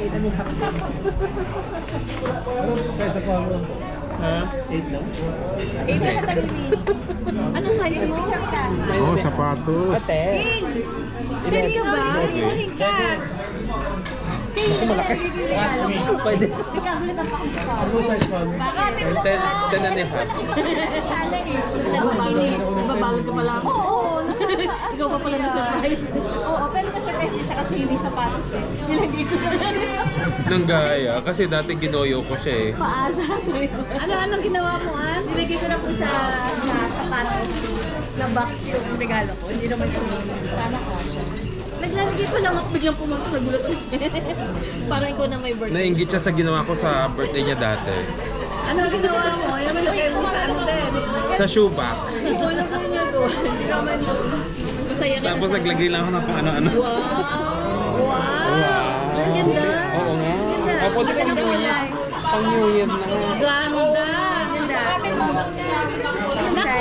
8 and a half. Ano size pa mo? Ha? 8 lang? 8 na sa ano size mo? Oh, sapatos. Ate. Pwede ka ba? Ako malaki. Pwede. Ano size pa mo? 10 and a half. Nagbabawal ka pala. Oo. Ikaw pa pala na-surprise. Oo, pero na-surprise din siya kasi hindi sapatos eh. Nilagay ko na. Nang gaya, kasi dati ginoyo ko siya eh. Paasa. Anong ginawa mo, An? Nilagay ko na po siya sa sapatos na box yung regalo ko. Hindi naman siya sana ko siya. Naglalagay pa lang ako biglang pumasok sa gulat. Parang ikaw na may birthday. Nainggit siya sa ginawa ko sa birthday niya dati. Ano ginawa mo? Ayaw mo nilagay mo sa ano din. Sa shoebox. Walang kami niya doon. Hindi naman yun. Masaya ka. Tapos naglagay lang ako ng pang ano-ano. Wow! Wow! Ang ganda. Oo nga. Ako di pang New Year. Pang New Year na nga. Ganda. Ganda.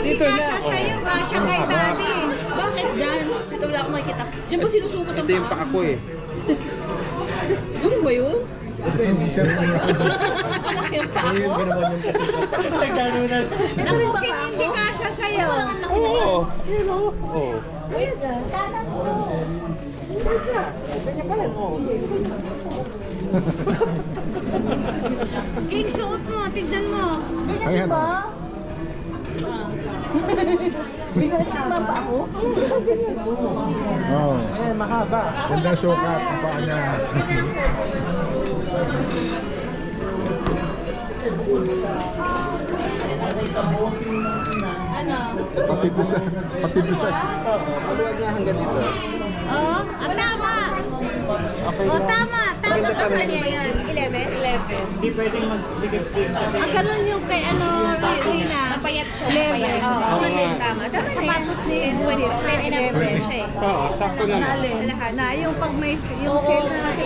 Dito na. Siya sa'yo, siya kay Daddy. Bakit dyan? Ito wala akong makikita. Diyan ba sinusukat ang Ito yung paa ko eh. Ano ba yun? Siya na yun. Malaki ang paa Ayun ko? ka naman yung kasi. Nagkanunan. Nakuking hindi kasha sa'yo. Oo. Oo. King, suot mo. Tignan mo. Ganyan ba? Bigyan ba pa ako? Oh. Eh, mahaba. Ganda sukat ang paa niya. Ano? Pati doon sa. Maluwag na hanggang dito. Oo. Tama. Okay O, lang. tama. Tama ka sa niya. 11? 11. Hindi pwedeng magdikit-dikit kasi. Ang ganun yung kay ano, Rina. Mapayat siya. 11. Oo, Oo nga. tama. Sa sapatos ni 10 siya eh. Oo, sakto na. Na yung pag may yung sale na si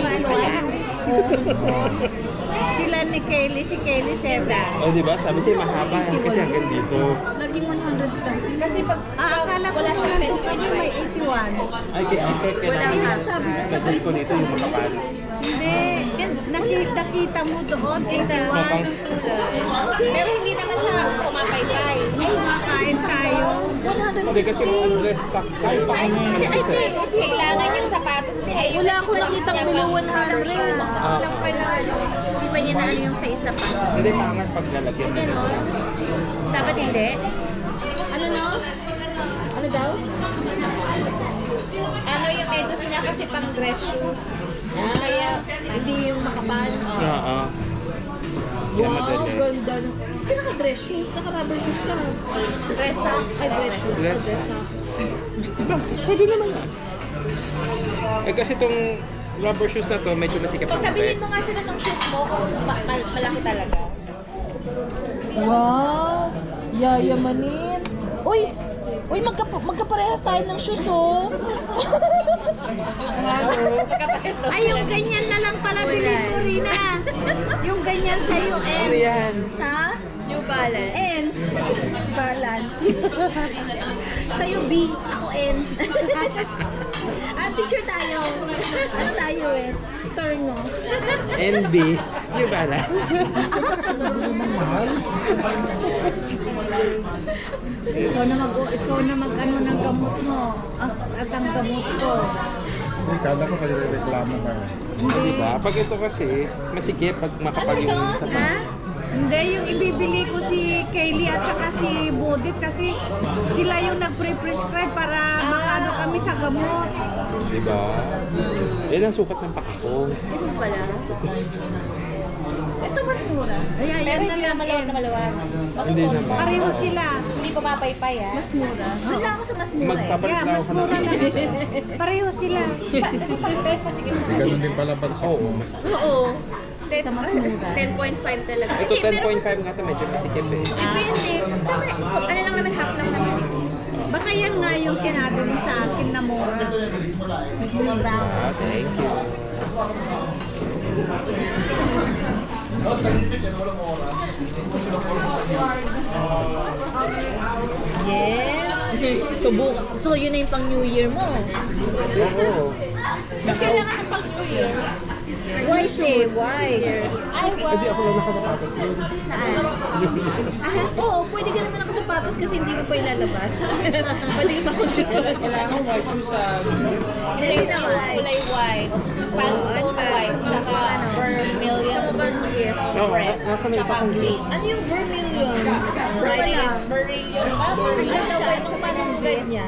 sila ni Kelly, si Kelly 7. Oh, di ba? Sabi siya mahaba kasi hanggang dito. Naging 100 plus. Kasi pag Akala ko wala siya nung pero nandun kami may 81. Ay, Wala kaya nga, sabi ko sa ko nito yung makapal. Hindi, nakita mo doon, 81 yung tulad. Pero hindi naman siya pumapaypay. May kumakain tayo. Hindi kasi mga dress socks tayo pa kami. Kailangan yung sapatos ni Ayo. Wala akong nakitang below 100. Lang pala, di ba niya na ano yung sa isa pa? Hindi pangat pag lalagyan mo. Dapat hindi. Ano no? Ano daw? Ano yung medyas niya kasi pang dress shoes. Kaya hindi yung makapal. Oo. Kaya Wow, madali. ganda. Hindi naka-dress shoes, naka-rubber shoes ka. Dress socks. Ay, dress shoes. Dress. Dress socks. Diba? Pwede naman nga. Eh kasi itong rubber shoes na to, medyo masikap ang Pagkabilin mo nga sila ng shoes mo kung malaki talaga. Wow! Yayamanin. Uy! Uy, magkaparehas tayo ng shoes, oh! Ay, yung ganyan na lang pala bilhin mo, Rina. Yung ganyan sa'yo, Ano yan? Ha? New Balance. N. Balance. Sa'yo B, ako N. Picture tayo. Ano tayo eh? Turno. NB. New Balance. Ikaw na mag-ano ng gamot mo. At ang gamot ko. Kala ko kasi reklamo ka. Diba? Pag ito kasi, masikip pag makapal yung Ha? sapat. Hindi, yung ibibili ko si Kaylee at saka si Bodit kasi sila yung nag-prescribe para makano kami sa gamot. Diba? Yan ang sukat ng paa ko. Ano pala? Ito mas mura. Ayan, Pero yan hindi na na lang. malawak na malawak. Hindi Masusunod. naman. Pareho sila. Hindi pumapaypay ah. Mas mura. Doon lang ako sa mas mura eh. Magpapalit Yeah, na mas ako mura na. na. Pareho sila. Kasi pag-bed pa sige. Ganun din pala ba? Oo. Mas, Oo. Sa mas mura. 10.5 talaga. ito 10.5 nga ito, medyo masikip eh. Depende. Ano lang naman, half lang naman. Baka yan nga yung sinabi mo sa akin na mura. Ah, thank you. Yes. So yun na yung pang New Year mo. Oo. Kailangan ng pang New Year. eh, white. Ay, wow. Hindi ako lang nakasapatos. Oo, pwede ka naman nakasapatos kasi hindi mo pa ilalabas. Pwede ka pa mag-shoes to. Kailangan white shoes sa... Hindi yung kulay white. Pantone white. Tsaka vermilion red. Nasa na isa Tsaka kong green. Ano yung vermilion? Vermilion ba? Ano siya? So, paano yung red niya?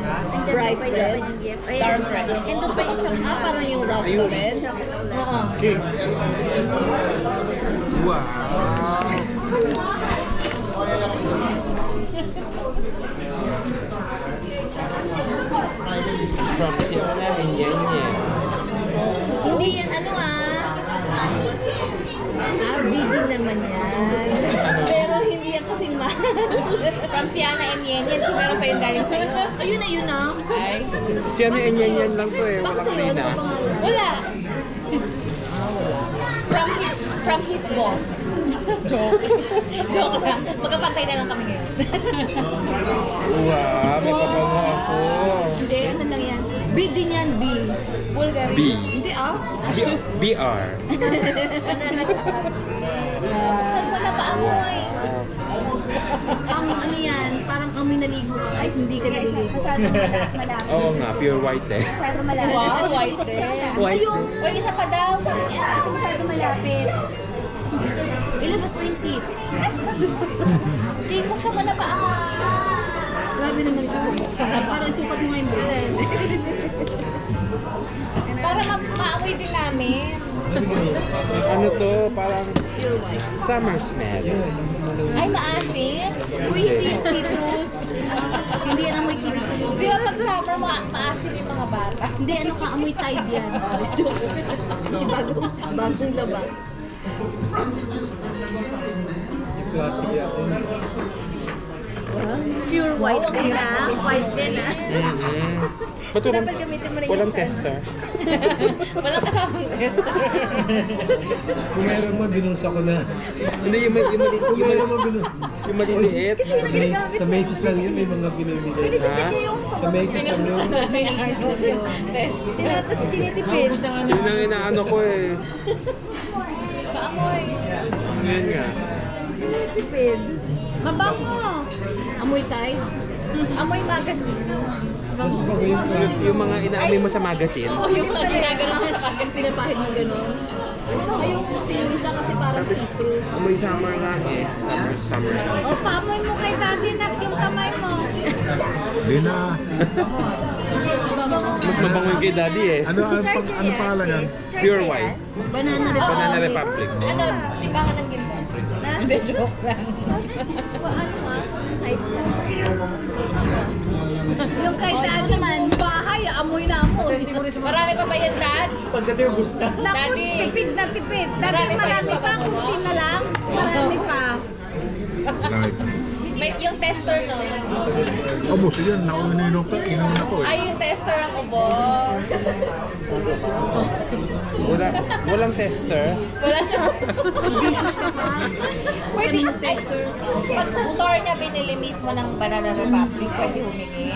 Bright red? Dark red. Parang yung rough Ayun. red? Oo. Okay. Wow! From siya na rin yan eh. Hindi yan ano bidding naman yan. Pero hindi yan kasing mahal. From Sienna and Yen Yen. So, meron pa yung galing sa'yo. Ayun na. Ay. Siya na yan lang to eh. Bakit Walang sa'yo? Rina. Ano pangalan? Wala. From his boss. Joke. Joke lang. Magkapantay na lang kami ngayon. Wow! May kapango ako. Hindi, ano lang yan. Bidding yan, B. Bulgari. B. Hindi BR. Saan mo na paamoy? Ang ano yan, parang amoy naligo ka kahit hindi ka naligo. Malapit. Oo nga, pure white eh. Masyado malapit. Wow, white eh. White. Ayun, Uy, isa pa daw. Sabi niya. Kasi masyado malapit. ilabas mo yung teeth. Di, buksan mo na paamoy. Grabe naman ito. Parang sukat mo nga yung brain. Para maamoy din namin. Ano to? Parang Pure white. summer smell. Ay, maasim. Uy, hindi yan citrus. Hindi yan amoy kiwi. Di ba pag summer, maasim yung mga bata? Hindi, ano ka, amoy tide yan. Bagong laba. Classic yan. Pure white din ah. White din ah. Ba't walang, Dapat gamitin mo rin walang yung sa- tester? Walang kasama yung tester. Kung meron mo, binusa ko na. Hindi, yung Meron mo, yung maliliit. Sa Macy's lang yun, may mga binibigay. Ha? Sa Macy's lang yun. Sa Macy's lang yun. Test. Tinitipid. Yun ang inaano ko eh. Paamoy. Yun nga. Tinitipid. Mabango. Amoy tide. Amoy magazine. Yung mga inaamoy mo sa magazine. Yung mga ginagano sa pagkakas. Pinapahid mo gano'n. Ayun kasi yung isa kasi parang citrus. Amoy summer lang eh. Summer. O, paamoy mo kay daddy na yung kamay mo. Hindi na. Mas mabango yung kay daddy eh. Ano pangalan yan? Pure white. Banana Banana Republic. Republic. Ano, timbangan ng ginto. Hindi, joke lang. Yung kay O, ikaw daddy naman. mo bahay, amoy na amoy. Marami pa ba yan, Dad? Pagdating yung gusta. Naku, Daddy. tipid na tipid. Dati Marami pa marami yung pa, pabango mo? kunti na lang. Marami pa. May, yung tester no. Ubus yun, inom ako eh. Ay, yung tester ako, boss. Walang tester. Wala siya. Pwede Kanino tester? Pag sa store niya binili mismo ng Banana Republic, pwede humingi.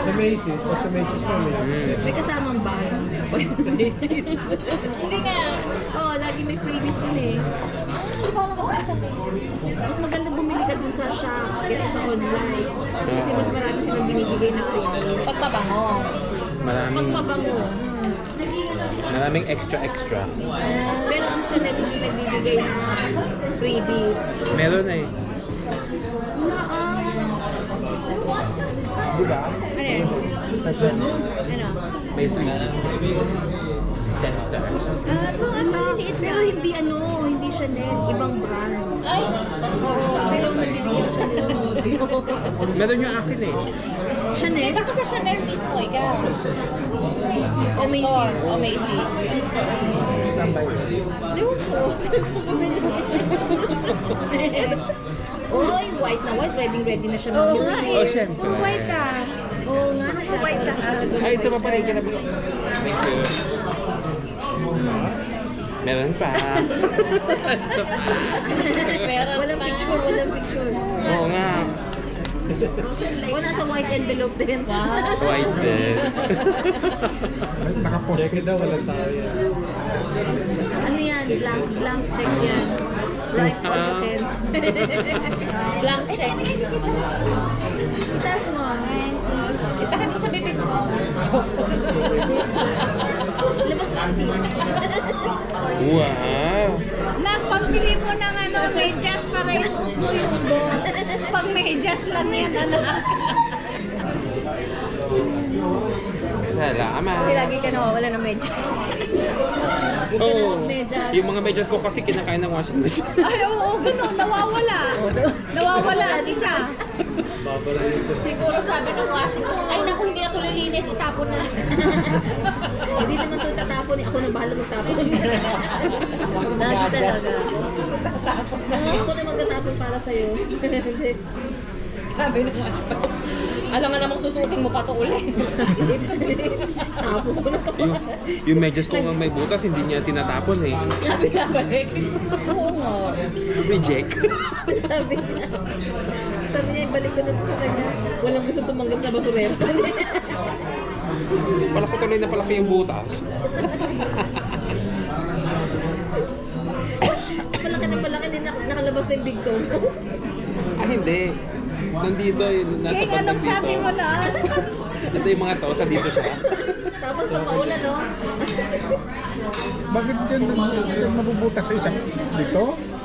Sa Macy's, pag sa Macy's kami. May kasamang bag. Hindi nga. Oo, lagi may freebies dun eh. Hindi ko alam kung sa face. Mas maganda bumili ka dun sa shop kaysa sa online. Kasi mas marami silang binibigay na freebies. Pagpabango. Pagpabango. Maraming extra. Pero ang Chanel hindi nagbibigay ng freebies. Meron eh. Wala Di ba? Ano yan? Sa Chanel. Ano? May free tester. Ang maliliit Pero hindi hindi Chanel, ibang brand. Ay, Oo, pero nagbibigay ng Chanel ng Meron yung akin eh. Chanel? baka sa Chanel mismo, ikaw. O Macy's. O Macy's. Saan ba yun? Oy, white na white. Ready na siya. Oo nga eh. Oh, syempre. Kung white ah. Oo nga. Kung white ah. Ay, ito pa pala yung ginamit. Meron pa. Meron Walang pa. picture. Oo nga. Wala sa white envelope din. White din. Nakapost daw, walang tao yan. yan. Blank check yan. Right all to 10. Blank check. Itaas mo. Itakan mo sa bibig mo. Labas mo ang Wow! Nagpambili mo ng ano, medyas para isuot mo yung ball. Pag medyas lang yan, anak. Salamat! Kasi lagi ka nawawala ng medyas. Oo. magmedyas. Yung mga medyas ko kasi kinakain ng washing machine. Ay, oo, ganun. Nawawala. Nawawala ang isa. Siguro sabi ng washing machine, ay naku, hindi na ito lilinis, itapon na. Hindi naman ito itatapon, ako na bahala magtapon. Lagi talaga. Ako na magtatapon para sa'yo. Sabi ng washing machine, alam nga namang susuotin mo pa ito ulit. Tapon ko na ito. Yung medyas ko nga may butas, hindi niya tinatapon eh. Sabi nga balik. Oo nga. Reject. Sabi niya, ibalik ko na ito sa kanya. Walang gusto tumanggap na basurero. Palaki tuloy na palaki yung butas. Palaki na palaki, din nakalabas na yung big toe. Ah, hindi. Nandito, nasa Kaya bandang anong sabi mo dito. na? Ito yung mga to, sa dito siya. Tapos pag maulan, no? Bakit yan nabubutas sa isang dito?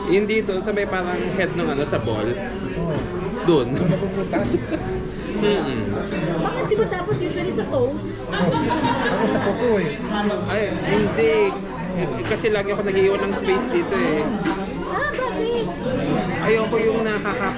Yung dito, sa may parang head ng ano, sa ball. Oh, Doon. nabubutas. Bakit di ba dapat usually sa toes? Ako sa kuko eh. Ay, hindi. Kasi lagi ako nag-iwan ng space dito eh. Ah, bakit? Ayoko yung nakaka